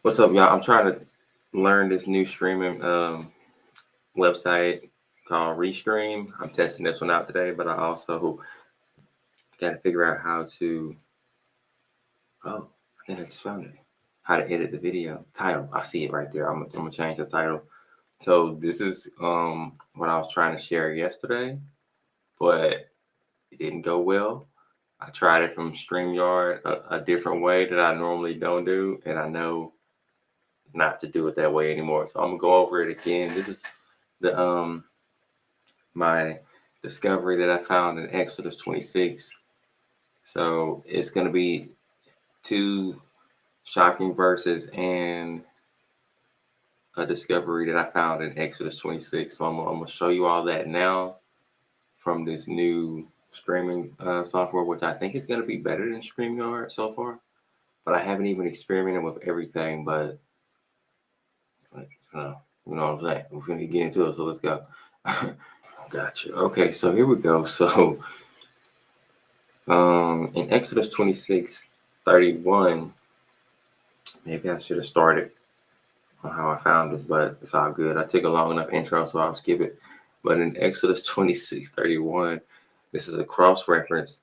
What's up, y'all? I'm trying to learn this new streaming website called Restream. I'm testing this one out today, but I also got to figure out how to. Oh, I think I just found it. How to edit the video title. I see it right there. I'm gonna change the title. So this is what I was trying to share yesterday, but it didn't go well. I tried it from StreamYard a different way that I normally don't do, and I know not to do it that way anymore. So I'm gonna go over it again. This is the my discovery that I found in Exodus 26. So it's gonna be two shocking verses and a discovery that I found in Exodus 26. So I'm gonna show you all that now from this new streaming software, which I think is gonna be better than StreamYard so far. But I haven't even experimented with everything. But you know what I'm saying. We're gonna get into it. So let's go. Gotcha. Okay, so here we go. So in Exodus 26:31, maybe I should have started on how I found this, but it's all good. I took a long enough intro, so I'll skip it. But in Exodus 26:31, this is a cross reference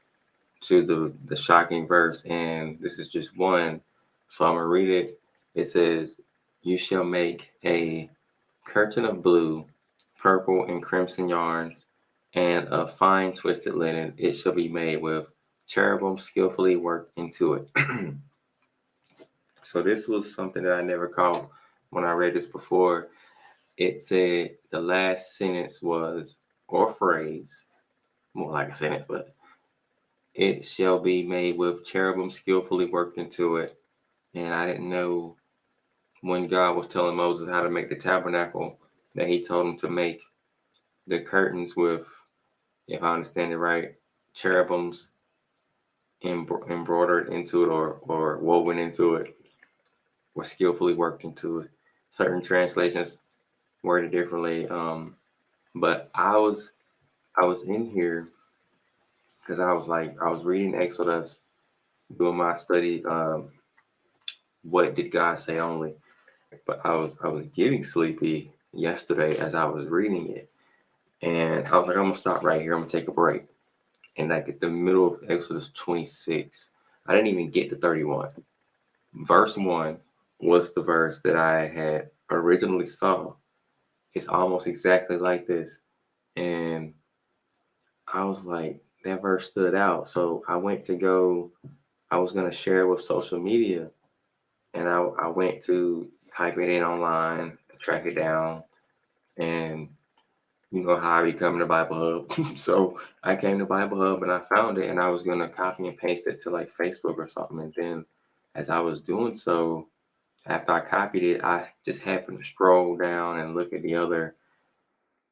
to the shocking verse, and this is just one. So I'm gonna read it. It says, "You shall make a curtain of blue, purple, and crimson yarns, and of fine twisted linen. It shall be made with cherubim skillfully worked into it." So this was something that I never caught when I read this before. It said the last sentence was, or phrase, more like a sentence, but it shall be made with cherubim skillfully worked into it. And I didn't know when God was telling Moses how to make the tabernacle that he told him to make the curtains with, if I understand it right, cherubims embroidered into it or woven into it or skillfully worked into it. Certain translations word it differently. But I was in here because I was reading Exodus, doing my study. What did God say only? But I was getting sleepy yesterday as I was reading it, and I was like, I'm gonna stop right here. I'm gonna take a break. And like at the middle of Exodus 26, I didn't even get to 31. Verse 1 was the verse that I had originally saw. It's almost exactly like this. And I was like, that verse stood out. So I was going to share it with social media. And I went to type it in online, track it down. And you know how I be coming to Bible Hub. So I came to Bible Hub and I found it and I was going to copy and paste it to like Facebook or something. And then as I was doing so, after I copied it, I just happened to scroll down and look at the other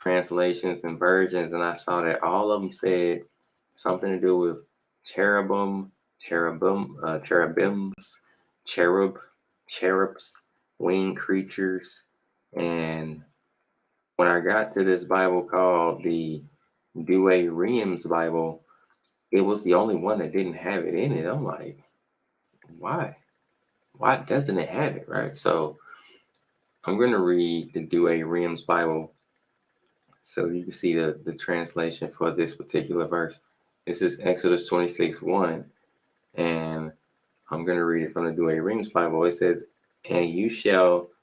translations and versions, and I saw that all of them said something to do with cherubim, cherubims, cherub, cherubs, winged creatures. And when I got to this Bible called the Douay Rheims Bible, it was the only one that didn't have it in it. I'm like, why? Why doesn't it have it, right? So I'm going to read the Douay Rheims Bible so you can see the translation for this particular verse. This is Exodus 26:1, and I'm going to read it from the Douay Rheims Bible. It says, "And you shalt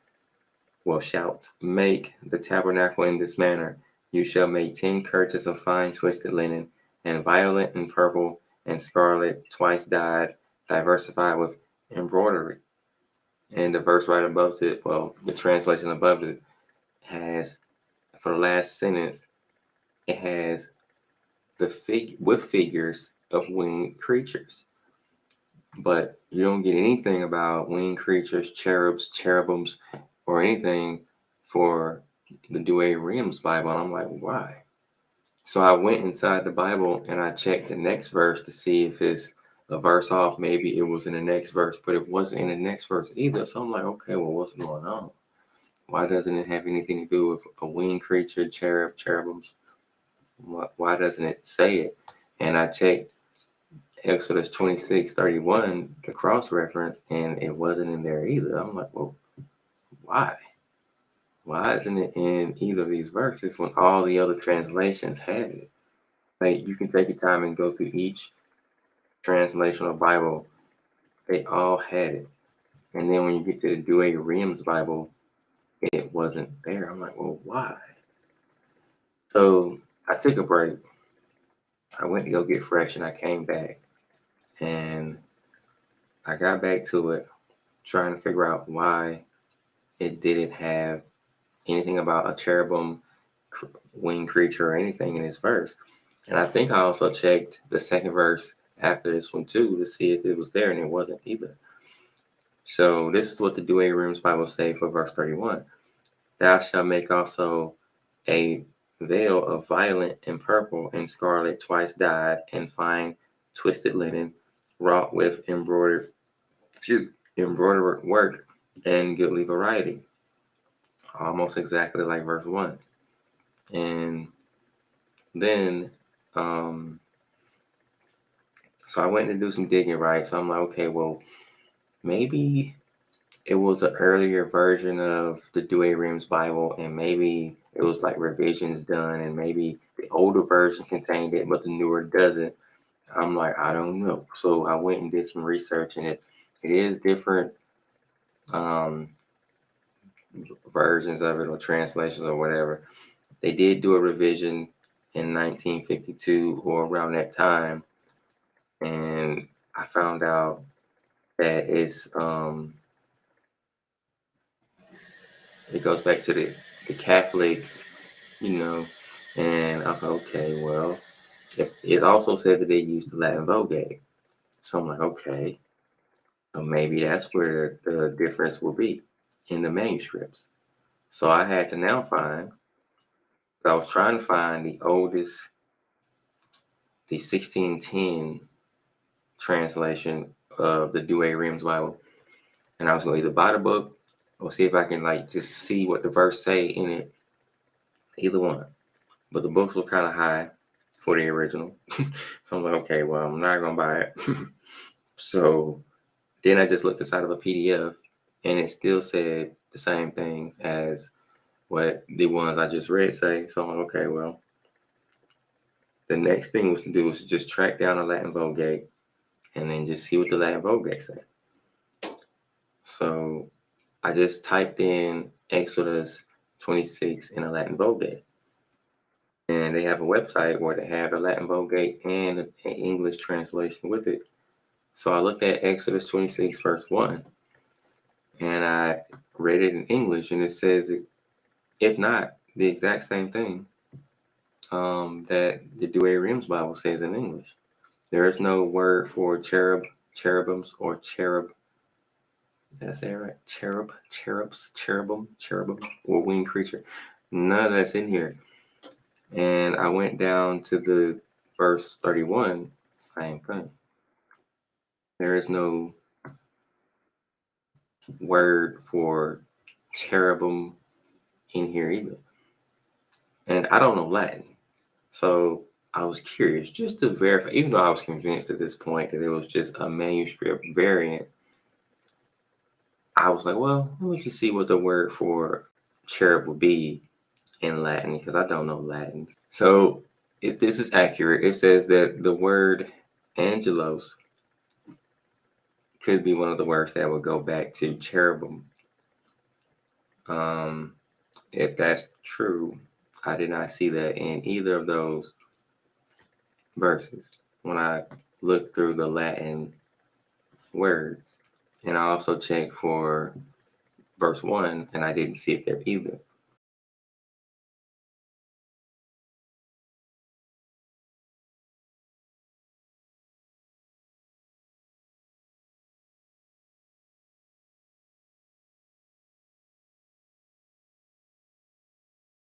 make the tabernacle in this manner. You shall make 10 curtains of fine twisted linen, and violet and purple and scarlet, twice dyed, diversified with embroidery." And the verse right above it, well, the translation above it has, for the last sentence, it has with figures of winged creatures. But you don't get anything about winged creatures, cherubs, cherubims, or anything for the Douay Rheims Bible. And I'm like, why? So I went inside the Bible and I checked the next verse to see if it's a verse off. Maybe it was in the next verse, but it wasn't in the next verse either. So I'm like, okay, well, what's going on? Why doesn't it have anything to do with a winged creature, cherubims? Why doesn't it say it? And I checked Exodus 26:31 to cross reference, and it wasn't in there either. I'm like, well, why? Why isn't it in either of these verses when all the other translations had it? Like, you can take your time and go through each translational Bible, they all had it. And then when you get to the Douay Rheims Bible, it wasn't there. I'm like, well, why? So I took a break. I went to go get fresh and I came back and I got back to it, trying to figure out why it didn't have anything about a cherubim winged creature or anything in this verse. And I think I also checked the second verse after this one too to see if it was there, and it wasn't either. So this is what the Douay Rheims Bible say for verse 31. Thou shalt make also a veil of violet and purple and scarlet twice dyed and fine twisted linen wrought with embroidered work and goodly variety. Almost exactly like verse 1. And then so I went to do some digging, right? So I'm like, okay, well, maybe it was an earlier version of the Douay Rheims Bible, and maybe it was like revisions done, and maybe the older version contained it, but the newer doesn't. I'm like, I don't know. So I went and did some research, and it is different um, versions of it or translations or whatever. They did do a revision in 1952 or around that time, and I found out that it goes back to the Catholics, you know, and I thought, okay, well, it also said that they used the Latin Vulgate. So I'm like, okay, so maybe that's where the difference will be in the manuscripts. So I had to now I was trying to find the oldest, the 1610 translation of the Douay Rheims Bible. And I was going to either buy the book or see if I can like just see what the verse say in it, either one. But the books were kind of high for the original. So I'm like, okay, well, I'm not going to buy it. So then I just looked inside of a PDF and it still said the same things as what the ones I just read say. So I'm like, okay, well, the next thing was to do was to just track down the Latin Vulgate and then just see what the Latin Vulgate said. So I just typed in Exodus 26 in a Latin Vulgate. And they have a website where they have a Latin Vulgate and an English translation with it. So I looked at Exodus 26, verse 1, and I read it in English, and it says, if not, the exact same thing that the Douay Rheims Bible says in English. There is no word for cherubims, or cherub. Did I say it right? Cherubims, or winged creature. None of that's in here. And I went down to the verse 31, same thing. There is no word for cherubim in here either. And I don't know Latin. So I was curious just to verify, even though I was convinced at this point that it was just a manuscript variant. I was like, well, let me just see what the word for cherub would be in Latin because I don't know Latin. So if this is accurate, it says that the word angelos could be one of the words that would go back to cherubim. If that's true, I did not see that in either of those verses when I looked through the Latin words. And I also checked for verse 1 and I didn't see it there either.